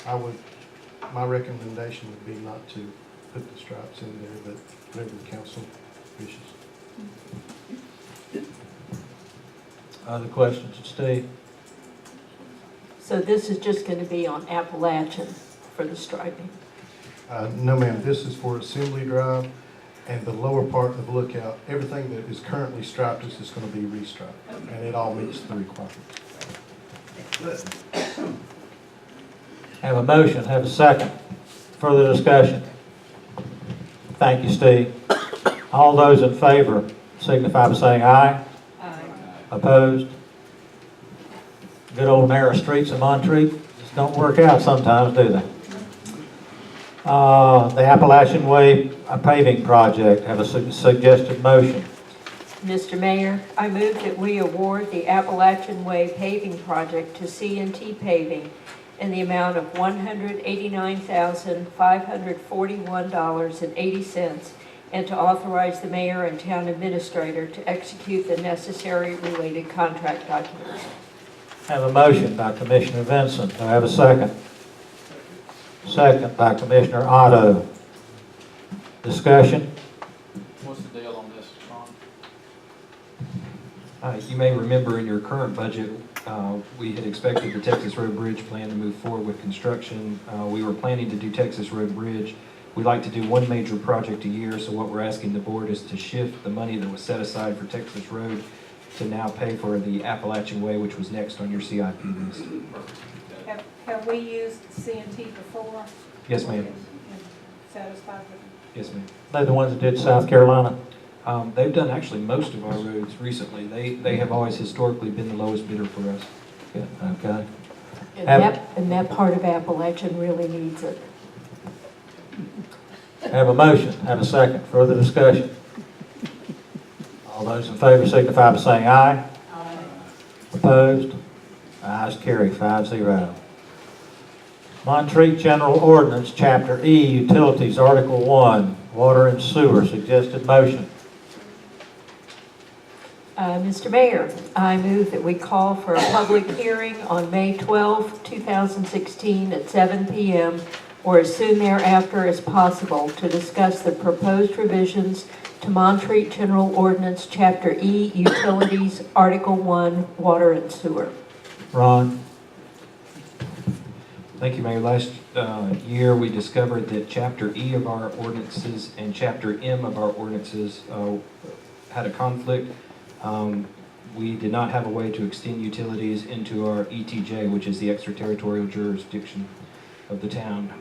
My recommendation would be not to put the stripes in there, but whatever the council wishes. Other questions, Steve? So this is just going to be on Appalachian for the striping? No, ma'am, this is for Assembly Drive and the lower part of Lookout. Everything that is currently striped is just going to be restriped, and it all meets the requirements. Have a motion, have a second. Further discussion? Thank you, Steve. All those in favor signify by saying aye. Aye. Opposed? Good old narrow streets in Montreat just don't work out sometimes, do they? The Appalachian Way paving project, have a suggested motion. Mr. Mayor, I move that we award the Appalachian Way paving project to C&T Paving in the amount of $189,541.80 and to authorize the mayor and town administrator to execute the necessary related contract documents. Have a motion by Commissioner Vincent. Do I have a second? Second by Commissioner Otto. Discussion? What's the deal on this, Ron? You may remember in your current budget, we had expected the Texas Road Bridge plan to move forward with construction. We were planning to do Texas Road Bridge. We like to do one major project a year, so what we're asking the board is to shift the money that was set aside for Texas Road to now pay for the Appalachian Way, which was next on your CIP list. Have we used C&T before? Yes, ma'am. And satisfied with them? Yes, ma'am. They're the ones that did South Carolina. They've done actually most of our roads recently. They have always historically been the lowest bidder for us. Yeah, okay. And that part of Appalachian really needs it. Have a motion, have a second. Further discussion? All those in favor signify by saying aye. Aye. Opposed? Ayes carry 5-0. Montreat General Ordinance, Chapter E, Utilities, Article 1, Water and Sewer. Suggested motion. Mr. Mayor, I move that we call for a public hearing on May 12, 2016 at 7 p.m. or as soon thereafter as possible to discuss the proposed revisions to Montreat General Ordinance, Chapter E, Utilities, Article 1, Water and Sewer. Ron? Thank you, Mayor. Last year, we discovered that Chapter E of our ordinances and Chapter M of our ordinances had a conflict. We did not have a way to extend utilities into our ETJ, which is the extraterritorial jurisdiction of the town.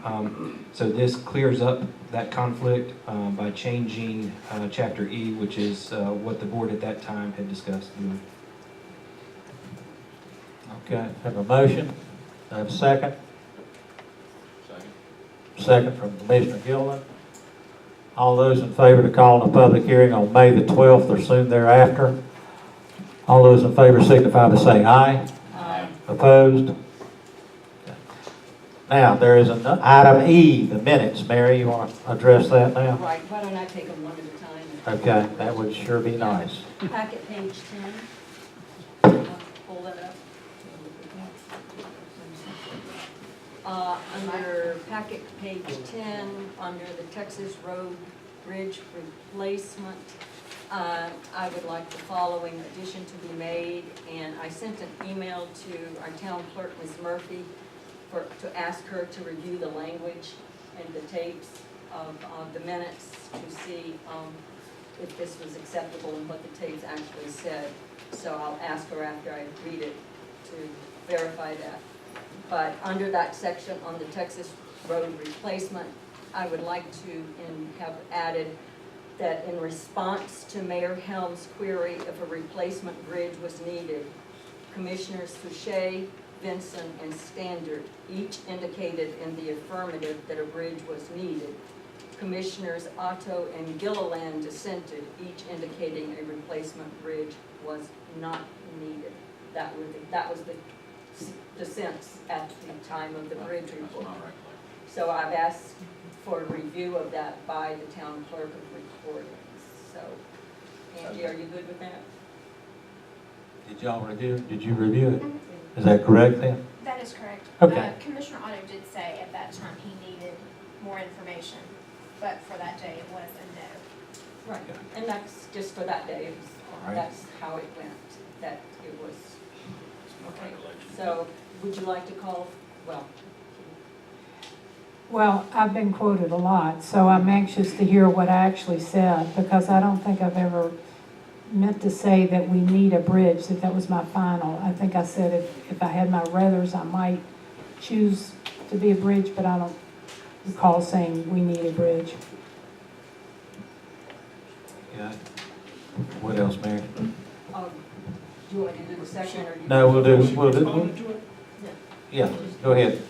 So this clears up that conflict by changing Chapter E, which is what the board at that time had discussed. Okay, have a motion. Have a second. Second. Second from Commissioner Gilliland. All those in favor to call in a public hearing on May the 12th or soon thereafter. All those in favor signify by saying aye. Aye. Opposed? Now, there is an item E, the minutes. Mary, you want to address that now? Right, why don't I take them one at a time? Okay, that would sure be nice. Packet page 10. Pull that up. Under packet page 10, under the Texas Road Bridge replacement, I would like the following addition to be made, and I sent an email to our town clerk, Ms. Murphy, to ask her to review the language and the tapes of the minutes to see if this was acceptable and what the tapes actually said. So I'll ask her after I read it to verify that. But under that section on the Texas Road replacement, I would like to have added that in response to Mayor Helm's query if a replacement bridge was needed, Commissioners Souchet, Vinson, and Standard each indicated in the affirmative that a bridge was needed. Commissioners Otto and Gilliland dissented, each indicating a replacement bridge was not needed. That was the dissents at the time of the bridge report. So I've asked for a review of that by the town clerk of recordings. So, Angie, are you good with that? Did y'all review it? Did you review it? Is that correct then? That is correct. Okay. Commissioner Otto did say at that time he needed more information, but for that day it was a no. Right, and that's just for that day, it was, All right. that's how it went, that it was, okay. So, would you like to call, Well, I've been quoted a lot, so I'm anxious to hear what I actually said, because I don't think I've ever meant to say that we need a bridge, that was my final. I think I said if I had my ruthers, I might choose to be a bridge, but I don't recall saying we need a bridge. Yeah. What else, Mary? do you want to do the second or? No, we'll do, yeah, go ahead.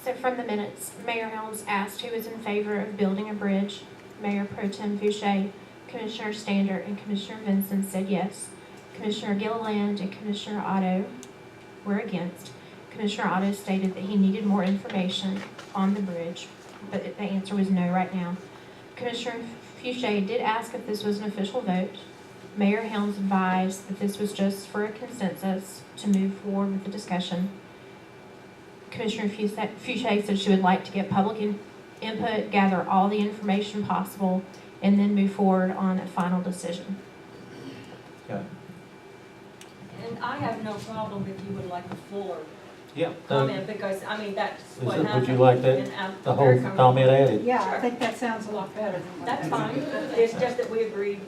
So from the minutes, Mayor Helms asked who was in favor of building a bridge. Mayor Pro Tem Fouché, Commissioner Stander, and Commissioner Vinson said yes. Commissioner Gilliland and Commissioner Otto were against. Commissioner Otto stated that he needed more information on the bridge, but the answer was no right now. Commissioner Fouché did ask if this was an official vote. Mayor Helms advised that this was just for a consensus to move forward with the discussion. Commissioner Fouché said she would like to get public input, gather all the information possible, and then move forward on a final decision. Okay. And I have no problem if you would like a fuller Yeah. comment, because, I mean, that's what happened. Would you like that, And, the whole comment added? Yeah, Sure. I think that sounds a lot better than what. That's fine, it's just that we agreed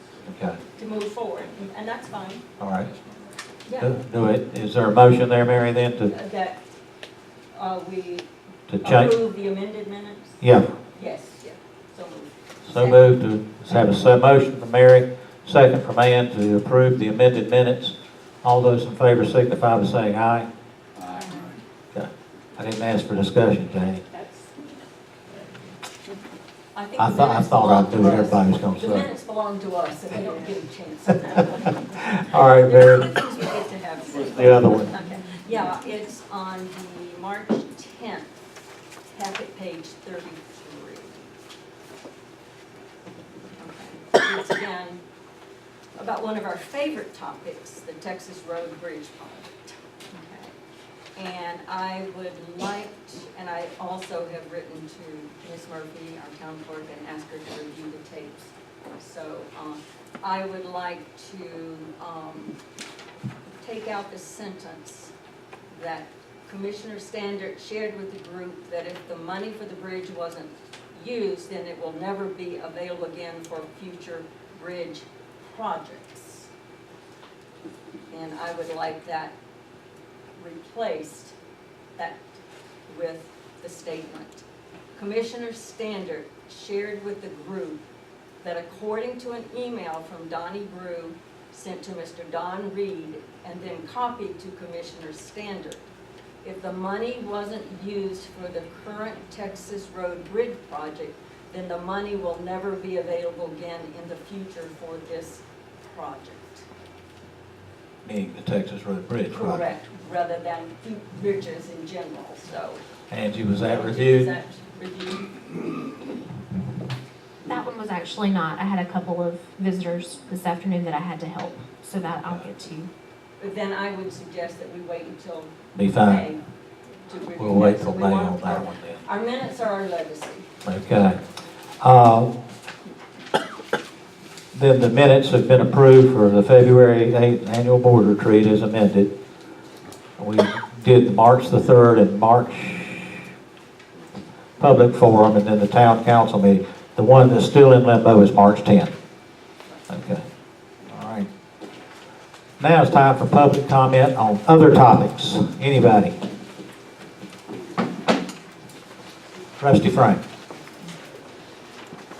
Okay, to move forward, and that's fine, all right. yeah. Do it. Is there a motion there, Mary, then, That, we to change? approve the amended minutes? Yeah, Yes, so moved. so moved to, let's have a motion from Mary, second from Ann to approve the amended minutes. All those in favor signify by saying aye. Okay. I didn't ask for discussion, Jane. I think I the thought minutes I belong knew to what us. everybody was gonna The say. minutes belong to us, and we don't get a chance on that one. All right, Mary, We get to have- the other one. Okay. Yeah, it's on the March 10th, packet page 33. Okay. It's again about one of our favorite topics, the Texas Road Bridge project. Okay. And I would like, and I also have written to Ms. Murphy, our town clerk, and asked her to review the tapes. So I would like to take out the sentence that Commissioner Standard shared with the group that if the money for the bridge wasn't used, then it will never be available again for future bridge projects. And I would like that replaced with the statement. Commissioner Standard shared with the group that according to an email from Donnie Brew sent to Mr. Don Reed and then copied to Commissioner Standard, if the money wasn't used for the current Texas Road Bridge project, then the money will never be available again in the future for this project. Meaning the Texas Road Bridge, right? Correct, rather than bridges in general, so. Angie, was that Is reviewed? that reviewed? That one was actually not. I had a couple of visitors this afternoon that I had to help, so that I'll get to. But then I would suggest that we wait until Be fine. May to review We'll wait that. So till we May want on that one then. Our minutes are our legacy. Okay. Then the minutes have been approved for the February 8th annual board retreat as amended. We did the March the 3rd and March public forum, and then the town council meeting. The one that's still in limbo is March 10th. Okay. All right. Now it's time for public comment on other topics. Anybody? Rusty Frank.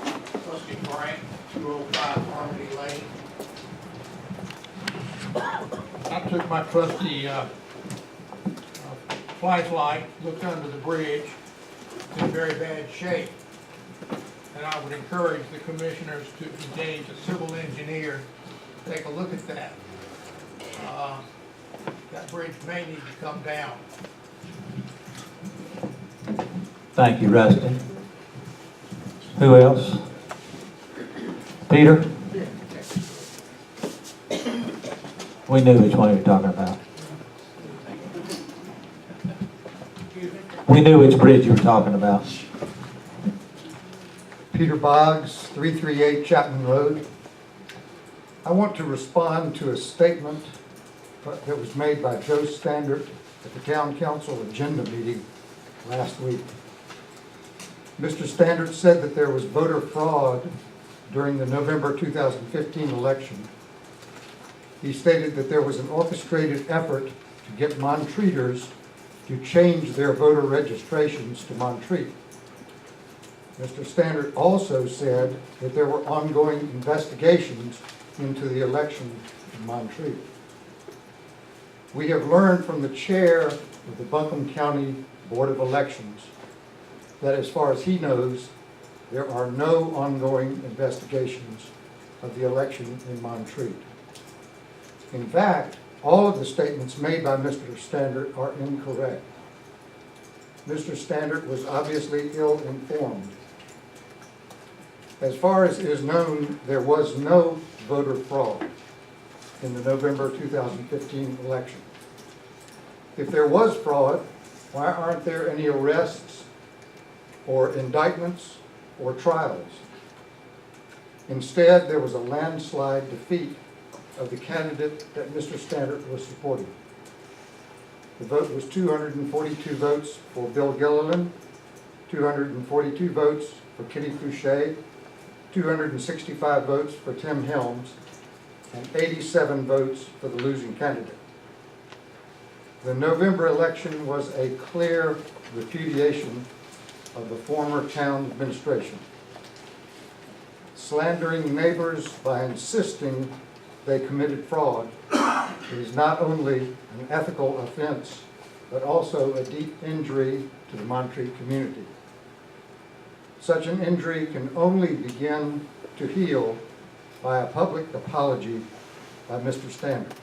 Trustee Frank, 205 Harmony Lane. I took my trusty flashlight, looked under the bridge. It's in very bad shape. And I would encourage the commissioners to engage a civil engineer to take a look at that. That bridge may need to come down. Thank you, Rusty. Who else? Peter? We knew which one you were talking about. We knew which bridge you were talking about. Peter Boggs, 338 Chapman Road. I want to respond to a statement that was made by Joe Standard at the Town Council agenda meeting last week. Mr. Standard said that there was voter fraud during the November 2015 election. He stated that there was an orchestrated effort to get Montreaters to change their voter registrations to Montreat. Mr. Standard also said that there were ongoing investigations into the election in Montreat. We have learned from the chair of the Buncombe County Board of Elections that as far as he knows, there are no ongoing investigations of the election in Montreat. In fact, all of the statements made by Mr. Standard are incorrect. Mr. Standard was obviously ill-informed. As far as is known, there was no voter fraud in the November 2015 election. If there was fraud, why aren't there any arrests or indictments or trials? Instead, there was a landslide defeat of the candidate that Mr. Standard was supporting. The vote was 242 votes for Bill Gilliland, 242 votes for Kitty Fouché, 265 votes for Tim Helms, and 87 votes for the losing candidate. The November election was a clear repudiation of the former town administration, slandering neighbors by insisting they committed fraud. It is not only an ethical offense, but also a deep injury to the Montreat community. Such an injury can only begin to heal by a public apology by Mr. Standard.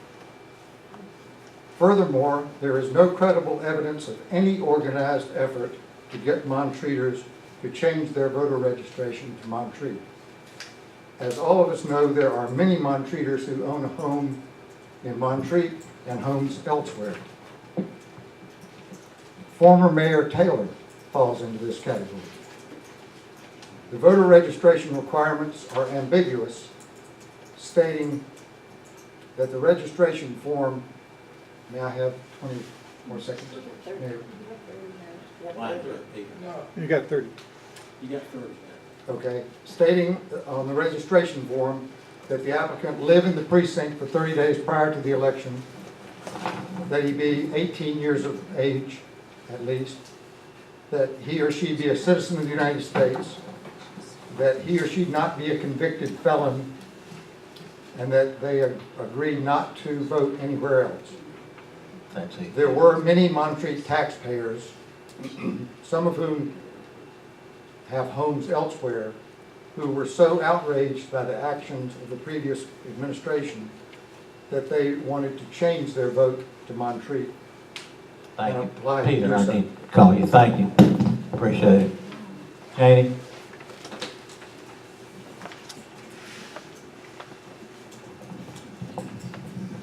Furthermore, there is no credible evidence of any organized effort to get Montreaters to change their voter registration to Montreat. As all of us know, there are many Montreaters who own a home in Montreat and homes elsewhere. Former Mayor Taylor falls into this category. The voter registration requirements are ambiguous, stating that the registration form, may I have 20 more seconds? Mayor? You got 30. Okay, stating on the registration form that the applicant live in the precinct for 30 days prior to the election, that he be 18 years of age at least, that he or she be a citizen of the United States, that he or she not be a convicted felon, and that they agree not to vote anywhere else. That's it. There were many Montreat taxpayers, some of whom have homes elsewhere, who were so outraged by the actions of the previous administration that they wanted to change their vote to Montreat. Thank And you. apply to Peter, do I so. need to call you. Thank you. Appreciate it. Janie?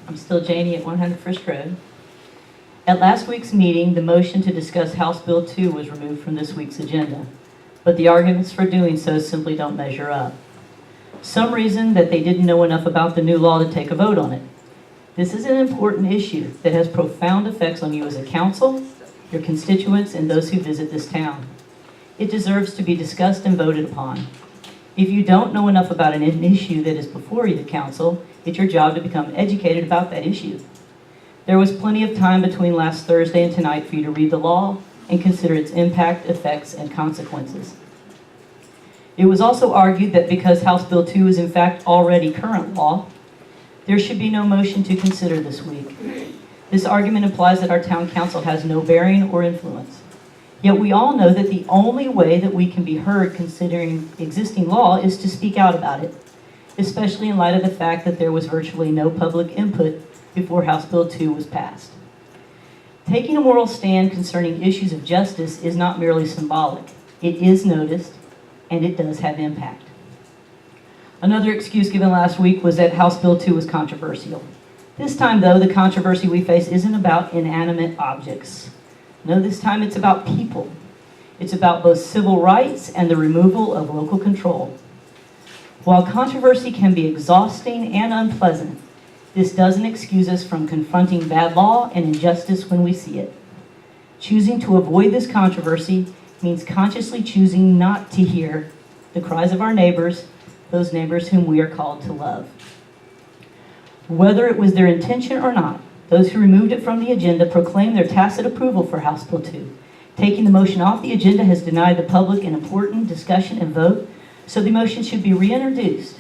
I'm still Janie at 100 First Road. At last week's meeting, the motion to discuss House Bill 2 was removed from this week's agenda, but the arguments for doing so simply don't measure up. Some reason that they didn't know enough about the new law to take a vote on it. This is an important issue that has profound effects on you as a council, your constituents, and those who visit this town. It deserves to be discussed and voted upon. If you don't know enough about an issue that is before you, the council, it's your job to become educated about that issue. There was plenty of time between last Thursday and tonight for you to read the law and consider its impact, effects, and consequences. It was also argued that because House Bill 2 is in fact already current law, there should be no motion to consider this week. This argument implies that our town council has no bearing or influence. Yet we all know that the only way that we can be heard considering existing law is to speak out about it, especially in light of the fact that there was virtually no public input before House Bill 2 was passed. Taking a moral stand concerning issues of justice is not merely symbolic. It is noticed, and it does have impact. Another excuse given last week was that House Bill 2 was controversial. This time, though, the controversy we face isn't about inanimate objects. No, this time it's about people. It's about both civil rights and the removal of local control. While controversy can be exhausting and unpleasant, this doesn't excuse us from confronting bad law and injustice when we see it. Choosing to avoid this controversy means consciously choosing not to hear the cries of our neighbors, those neighbors whom we are called to love. Whether it was their intention or not, those who removed it from the agenda proclaim their tacit approval for House Bill 2. Taking the motion off the agenda has denied the public an important discussion and vote, so the motion should be reintroduced.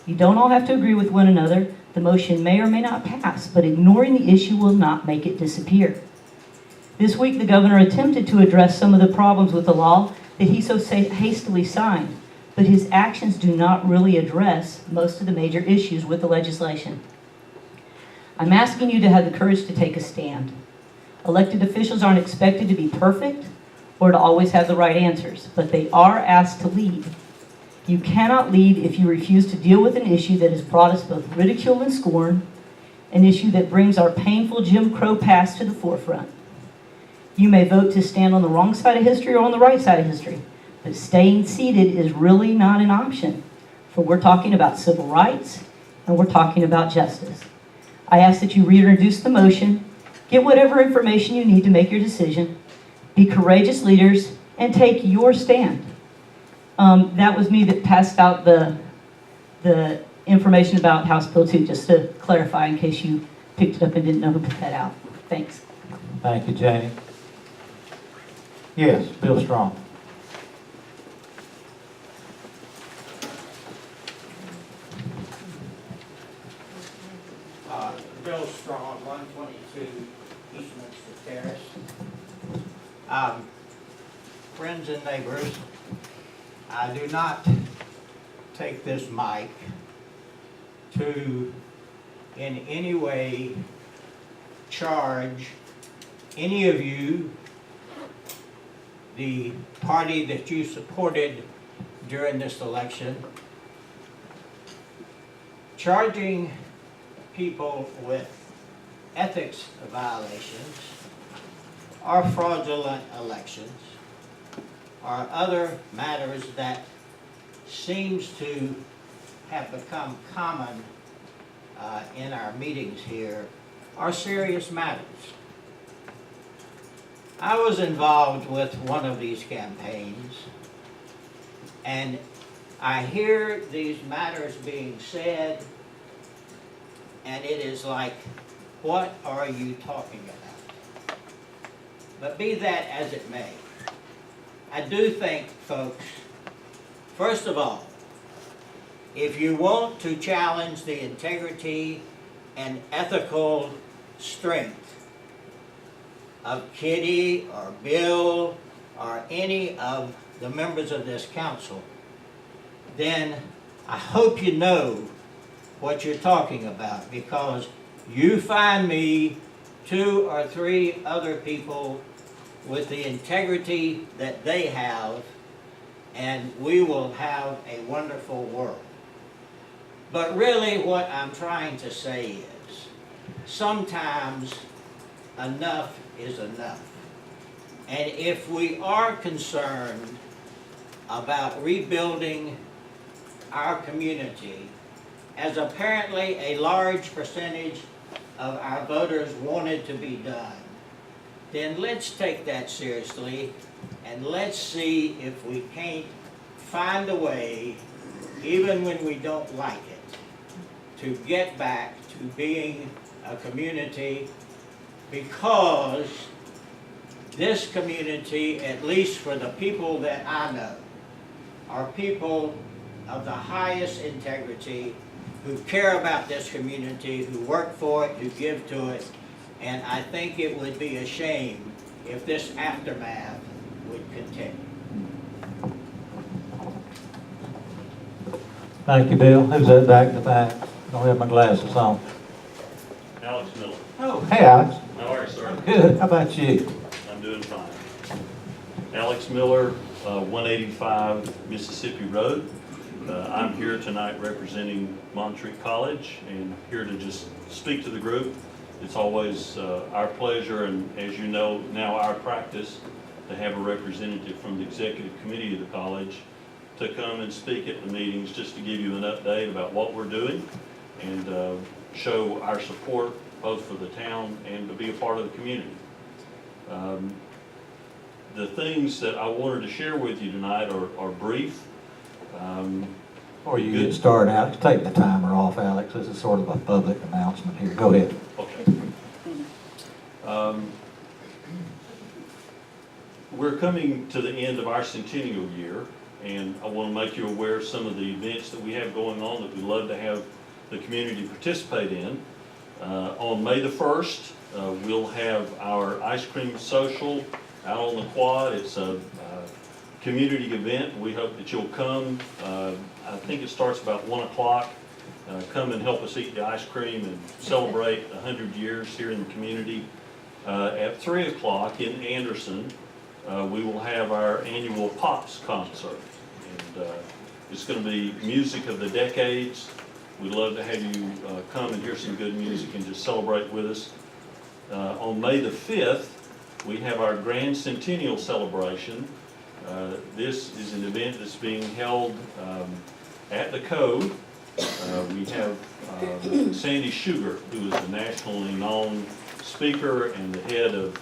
You don't all have to agree with one another. The motion may or may not pass, but ignoring the issue will not make it disappear. This week, the governor attempted to address some of the problems with the law that he so hastily signed, but his actions do not really address most of the major issues with the legislation. I'm asking you to have the courage to take a stand. Elected officials aren't expected to be perfect or to always have the right answers, but they are asked to lead. You cannot lead if you refuse to deal with an issue that has brought us both ridicule and scorn, an issue that brings our painful Jim Crow past to the forefront. You may vote to stand on the wrong side of history or on the right side of history, but staying seated is really not an option, for we're talking about civil rights and we're talking about justice. I ask that you reintroduce the motion, get whatever information you need to make your decision, be courageous leaders, and take your stand. That was me that passed out the information about House Bill 2, just to clarify in case you picked it up and didn't know who put that out. Thanks. Thank you, Janie. Yes, Bill Strong. Bill Strong, 122 Eastminster Terrace. Friends and neighbors, I do not take this mic to in any way charge any of you, the party that you supported during this election, charging people with ethics violations or fraudulent elections or other matters that seems to have become common in our meetings here are serious matters. I was involved with one of these campaigns, and I hear these matters being said, and it is like, what are you talking about? But be that as it may, I do think, folks, first of all, if you want to challenge the integrity and ethical strength of Kitty or Bill or any of the members of this council, then I hope you know what you're talking about, because you find me 2 or 3 other people with the integrity that they have, and we will have a wonderful world. But really what I'm trying to say is, sometimes enough is enough. And if we are concerned about rebuilding our community, as apparently a large percentage of our voters wanted to be done, then let's take that seriously, and let's see if we can't find a way, even when we don't like it, to get back to being a community, because this community, at least for the people that I know, are people of the highest integrity, who care about this community, who work for it, who give to it, and I think it would be a shame if this aftermath would continue. Thank you, Bill. Who's that back to back? I don't have my glasses on. Alex Miller. Oh, hey, Alex. How are you, sir? Good. How about you? I'm doing fine. Alex Miller, 185 Mississippi Road. I'm here tonight representing Montreat College, and here to just speak to the group It's always our pleasure, and as you know, now our practice, to have a representative from the executive committee of the college to come and speak at the meetings, just to give you an update about what we're doing and show our support both for the town and to be a part of the community. The things that I wanted to share with you tonight are brief. Before you get started, Alex, take the timer off, Alex. This is sort of a public announcement here. Go ahead. Okay. We're coming to the end of our centennial year, and I want to make you aware of some of the events that we have going on that we'd love to have the community participate in. On May the 1st, we'll have our ice cream social out on the quad. It's a community event. We hope that you'll come. I think it starts about 1 o'clock. Come and help us eat the ice cream and celebrate 100 years here in the community. At 3 o'clock in Anderson, we will have our annual Pops concert. And it's going to be music of the decades. We'd love to have you come and hear some good music and just celebrate with us. On May the 5th, we have our Grand Centennial Celebration. This is an event that's being held at the Cove. We have Sandy Sugar, who is a nationally known speaker and the head of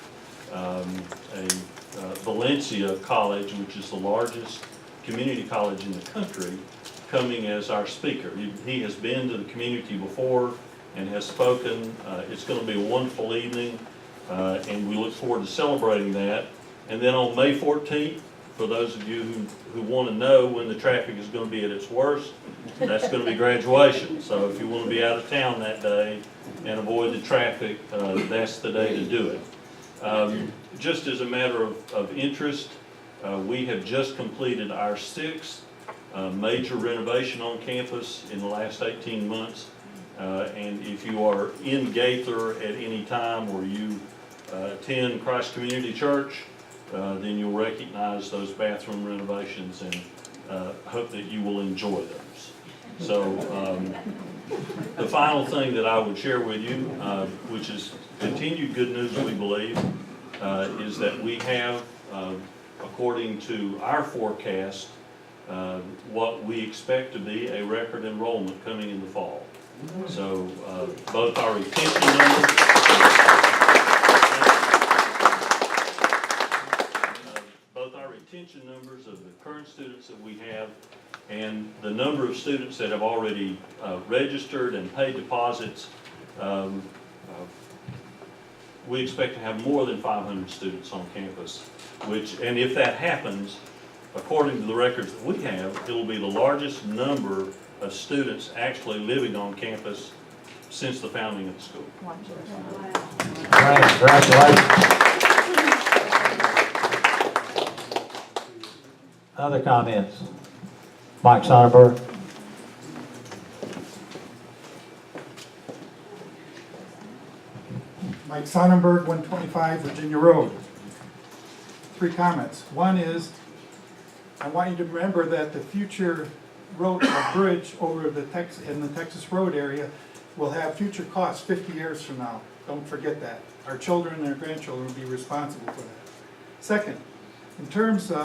Valencia College, which is the largest community college in the country, coming as our speaker. He has been to the community before and has spoken. It's going to be a wonderful evening, and we look forward to celebrating that. And then on May 14th, for those of you who want to know when the traffic is going to be at its worst, that's going to be graduation. So if you want to be out of town that day and avoid the traffic, that's the day to do it. Just as a matter of interest, we have just completed our 6th major renovation on campus in the last 18 months. And if you are in Gaither at any time or you attend Christ Community Church, then you'll recognize those bathroom renovations, and hope that you will enjoy those. So the final thing that I would share with you, which is continued good news we believe, is that we have, according to our forecast, what we expect to be a record enrollment coming in the fall. So both our retention numbers, of the current students that we have and the number of students that have already registered and paid deposits, we expect to have more than 500 students on campus, and if that happens, according to the records that we have, it will be the largest number of students actually living on campus since the founding of the school. Congratulations. Other comments? Mike Sonnenberg. Mike Sonnenberg, 125 Virginia Road. 3 comments. One is, I want you to remember that the future road or bridge over in the Texas Road area will have future costs 50 years from now. Don't forget that. Our children and our grandchildren will be responsible for that. Second, in terms of